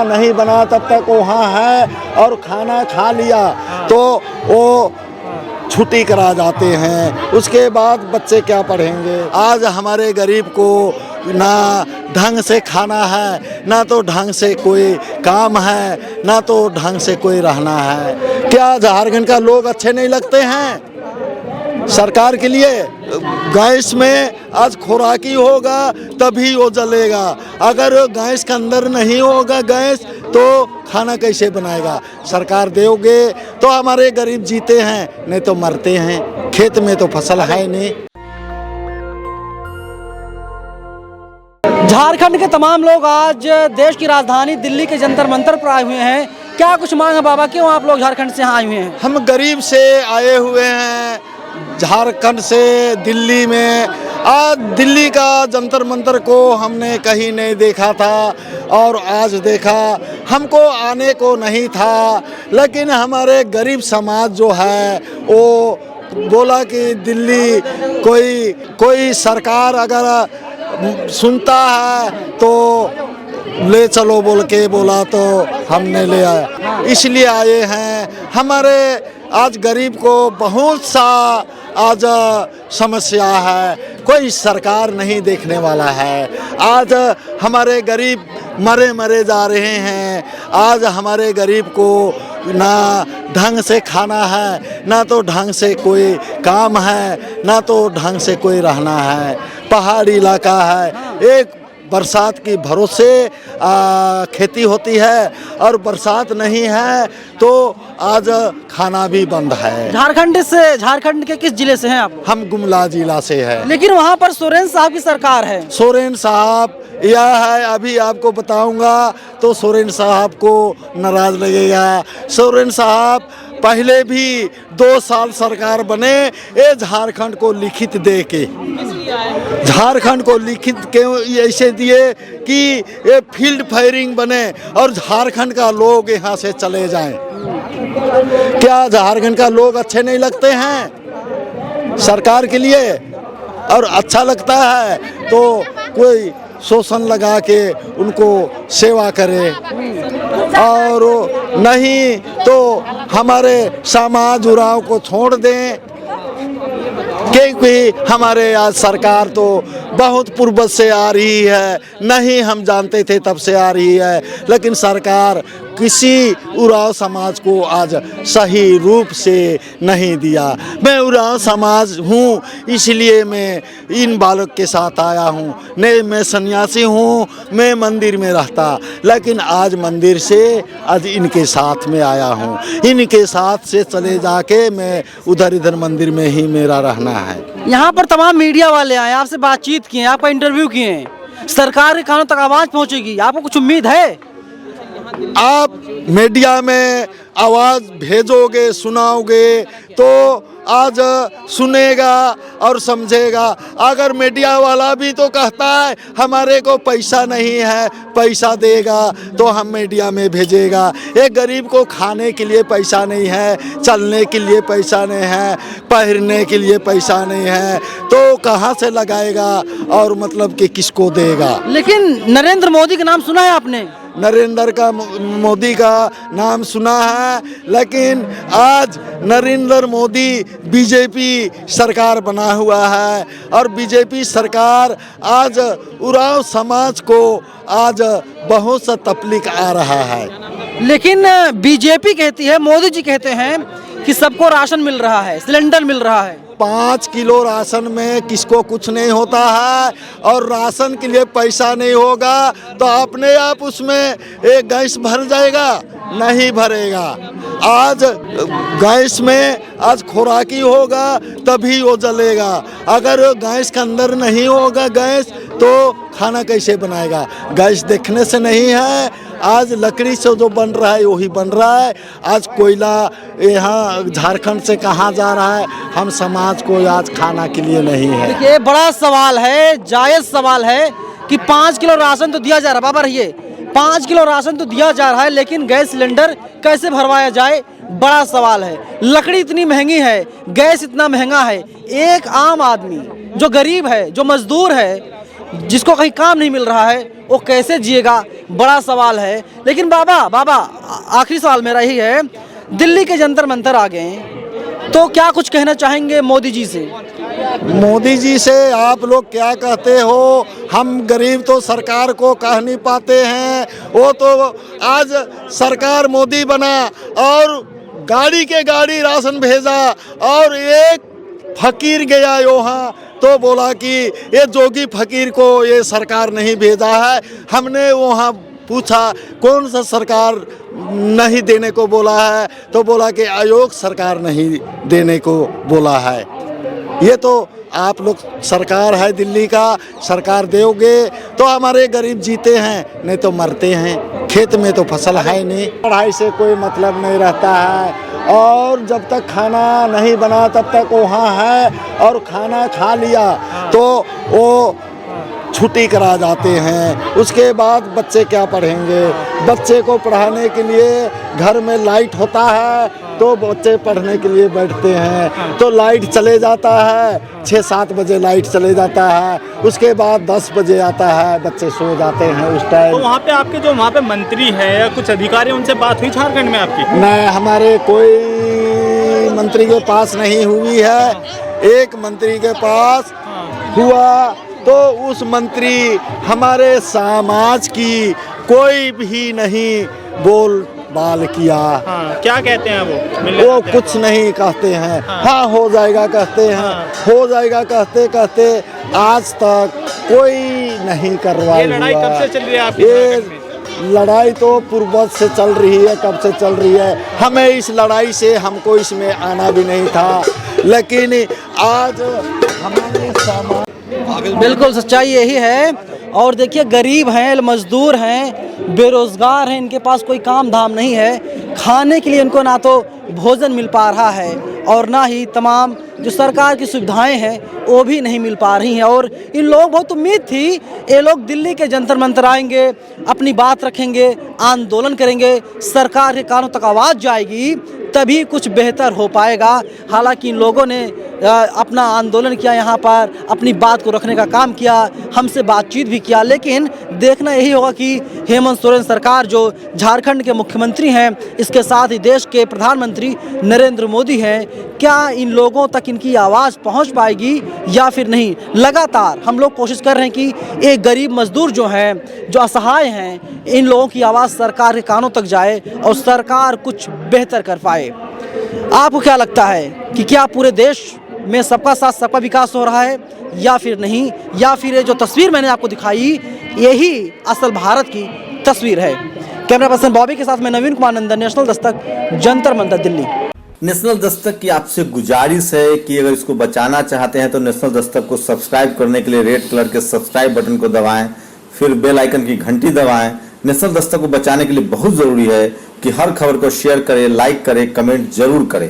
नहीं बना तब तक वहाँ है, और खाना खा लिया तो वो छुट्टी करा जाते हैं। उसके बाद बच्चे क्या पढ़ेंगे? आज हमारे गरीब को ना ढंग से खाना है, ना तो ढंग से कोई काम है, ना तो ढंग से कोई रहना है। क्या झारखंड का लोग अच्छे नहीं लगते हैं सरकार के लिए? गैस में आज खुराकी होगा तभी वो जलेगा। अगर गैस के अंदर नहीं होगा गैस तो खाना कैसे बनाएगा? सरकार दोगे तो हमारे गरीब जीते हैं, नहीं तो मरते हैं। खेत में तो फसल है नहीं। झारखंड के तमाम लोग आज देश की राजधानी दिल्ली के जंतर मंतर पर आए हुए हैं। क्या कुछ मांग है बाबा, क्यों आप लोग झारखंड से यहाँ आए हुए हैं? हम गरीब से आए हुए हैं झारखंड से दिल्ली में। आज दिल्ली का जंतर मंतर को हमने कहीं नहीं देखा था और आज देखा। हमको आने को नहीं था, लेकिन हमारे गरीब समाज जो है वो बोला कि दिल्ली कोई सरकार अगर सुनता है तो ले चलो बोल के बोला तो हमने ले आया, इसलिए आए हैं। हमारे आज गरीब को बहुत सा आज समस्या है, कोई सरकार नहीं देखने वाला है। आज हमारे गरीब मरे जा रहे हैं। आज हमारे गरीब को ना ढंग से खाना है, ना तो ढंग से कोई काम है, ना तो ढंग से कोई रहना है। पहाड़ी इलाका है, एक बरसात की भरोसे खेती होती है और बरसात नहीं है तो आज खाना भी बंद है। झारखंड के किस जिले से हैं आप? हम गुमला जिला से है। लेकिन वहाँ पर सोरेन साहब की सरकार है। सोरेन साहब यह है, अभी आपको बताऊंगा तो सोरेन साहब को नाराज लगेगा। सोरेन साहब पहले भी 2 साल सरकार बने, ये झारखंड को लिखित दे के, झारखंड को लिखित के ऐसे दिए कि ये फील्ड फायरिंग बने और झारखंड का लोग यहाँ से चले जाएं। क्या झारखंड का लोग अच्छे नहीं लगते हैं सरकार के लिए? और अच्छा लगता है तो कोई शोषण लगा के उनको सेवा करे, और नहीं तो हमारे समाज उराव को छोड़ दें। क्योंकि हमारे आज सरकार तो बहुत पूर्व से आ रही है, नहीं हम जानते थे तब से आ रही है, लेकिन सरकार किसी उराव समाज को आज सही रूप से नहीं दिया। मैं उराव समाज हूँ, इसलिए मैं इन बालक के साथ आया हूँ। नहीं, मैं सन्यासी हूँ, मैं मंदिर में रहता, लेकिन आज मंदिर से आज इनके साथ में आया हूँ। इनके साथ से चले जाके मैं इधर मंदिर में ही मेरा रहना है। यहाँ पर तमाम मीडिया वाले आए, आपसे बातचीत किए, आपका इंटरव्यू किए। सरकार के कानों तक आवाज़ पहुँचेगी, आपको कुछ उम्मीद है? आप मीडिया में आवाज़ भेजोगे, सुनाओगे तो आज सुनेगा और समझेगा। अगर मीडिया वाला भी तो कहता है हमारे को पैसा नहीं है, पैसा देगा तो हम मीडिया में भेजेगा। एक गरीब को खाने के लिए पैसा नहीं है, चलने के लिए पैसा नहीं है, पहनने के लिए पैसा नहीं है, तो कहाँ से लगाएगा और मतलब कि किसको देगा? लेकिन नरेंद्र मोदी का नाम सुना है आपने? नरेंद्र मोदी का नाम सुना है, लेकिन आज नरेंद्र मोदी बीजेपी सरकार बना हुआ है और बीजेपी सरकार आज उराव समाज को आज बहुत सा तकलीफ आ रहा है। लेकिन बीजेपी कहती है, मोदी जी कहते हैं कि सबको राशन मिल रहा है, सिलेंडर मिल रहा है। 5 किलो राशन में किसको कुछ नहीं होता है, और राशन के लिए पैसा नहीं होगा तो अपने आप उसमें एक गैस भर जाएगा? नहीं भरेगा। आज गैस में आज खुराकी होगा तभी वो जलेगा। अगर गैस के अंदर नहीं होगा गैस तो खाना कैसे बनाएगा? गैस देखने से नहीं है, आज लकड़ी से जो बन रहा है वही बन रहा है। आज कोयला यहाँ झारखंड से कहाँ जा रहा है? हम समाज को आज खाना के लिए नहीं है। ये बड़ा सवाल है, जायज़ सवाल है कि 5 किलो राशन तो दिया जा रहा है। बाबा रहिए, 5 किलो राशन तो दिया जा रहा है, लेकिन गैस सिलेंडर कैसे भरवाया जाए, बड़ा सवाल है। लकड़ी इतनी महंगी है, गैस इतना महंगा है। एक आम आदमी जो गरीब है, जो मजदूर है, जिसको कहीं काम नहीं मिल रहा है वो कैसे जिएगा, बड़ा सवाल है। लेकिन बाबा आखिरी सवाल मेरा यही है, दिल्ली के जंतर मंतर आ गए तो क्या कुछ कहना चाहेंगे मोदी जी से? मोदी जी से आप लोग क्या कहते हो? हम गरीब तो सरकार को कह नहीं पाते हैं। वो तो आज सरकार मोदी बना और गाड़ी के गाड़ी राशन भेजा और एक फकीर गया यहाँ तो बोला कि ये जोगी फकीर को ये सरकार नहीं भेजा है। हमने वहाँ पूछा कौन सा सरकार नहीं देने को बोला है, तो बोला कि आयोग सरकार नहीं देने को बोला है। ये तो आप लोग सरकार है दिल्ली का, सरकार दोगे तो हमारे गरीब जीते हैं, नहीं तो मरते हैं। खेत में तो फसल है नहीं, पढ़ाई से कोई मतलब नहीं रहता है। और जब तक खाना नहीं बना तब तक वहाँ है, और खाना खा लिया तो वो छुट्टी करा जाते हैं। उसके बाद बच्चे क्या पढ़ेंगे? बच्चे को पढ़ाने के लिए घर में लाइट होता है तो बच्चे पढ़ने के लिए बैठते हैं, तो लाइट चले जाता है, 6-7 बजे लाइट चले जाता है, उसके बाद 10 बजे आता है, बच्चे सो जाते हैं उस टाइम। तो वहाँ पे आपके जो वहाँ पे मंत्री हैं या कुछ अधिकारी, उनसे बात हुई झारखंड में आपकी? नहीं, हमारे कोई मंत्री के पास नहीं हुई है। एक मंत्री के पास हुआ तो उस मंत्री हमारे समाज की कोई भी नहीं बोल बाल किया। क्या कहते हैं वो कुछ नहीं कहते हैं। हाँ हो जाएगा कहते हैं, हो जाएगा कहते कहते आज तक कोई नहीं करवाया। ये लड़ाई कब से चल रही है आपकी? ये लड़ाई तो पूर्वज से चल रही है, कब से चल रही है। हमें इस लड़ाई से हमको इसमें आना भी नहीं था, लेकिन आज हमारे समाज बिल्कुल सच्चाई यही है। और देखिए गरीब हैं, मजदूर हैं, बेरोज़गार हैं, इनके पास कोई काम धाम नहीं है, खाने के लिए इनको ना तो भोजन मिल पा रहा है और ना ही तमाम जो सरकार की सुविधाएं हैं वो भी नहीं मिल पा रही हैं। और इन लोगों को बहुत उम्मीद थी ये लोग दिल्ली के जंतर मंतर आएंगे, अपनी बात रखेंगे, आंदोलन करेंगे, सरकार के कानों तक आवाज़ जाएगी, तभी कुछ बेहतर हो पाएगा। हालांकि इन लोगों ने अपना आंदोलन किया, यहाँ पर अपनी बात को रखने का काम किया, हमसे बातचीत भी किया, लेकिन देखना यही होगा कि हेमंत सोरेन सरकार जो झारखंड के मुख्यमंत्री हैं, इसके साथ ही देश के प्रधानमंत्री नरेंद्र मोदी हैं, क्या इन लोगों तक इनकी आवाज़ पहुँच पाएगी या फिर नहीं। लगातार हम लोग कोशिश कर रहे हैं कि एक गरीब मजदूर जो हैं, जो असहाय हैं, इन लोगों की आवाज़ सरकार के कानों तक जाए और सरकार कुछ बेहतर कर पाए। आपको क्या लगता है कि क्या पूरे देश में सबका साथ सबका विकास हो रहा है या फिर नहीं, या फिर ये जो तस्वीर मैंने आपको दिखाई यही असल भारत की तस्वीर है? कैमरा पर्सन बॉबी के साथ मैं नवीन कुमार नंदन, नेशनल दस्तक, जंतर मंतर, दिल्ली। नेशनल दस्तक की आपसे गुजारिश है कि अगर इसको बचाना चाहते हैं तो नेशनल दस्तक को सब्सक्राइब करने के लिए रेड कलर के सब्सक्राइब बटन को दबाएं, फिर बेल आइकन की घंटी दबाएं। नेशनल दस्तक को बचाने के लिए बहुत जरूरी है कि हर खबर को शेयर करें, लाइक करें, कमेंट जरूर करें।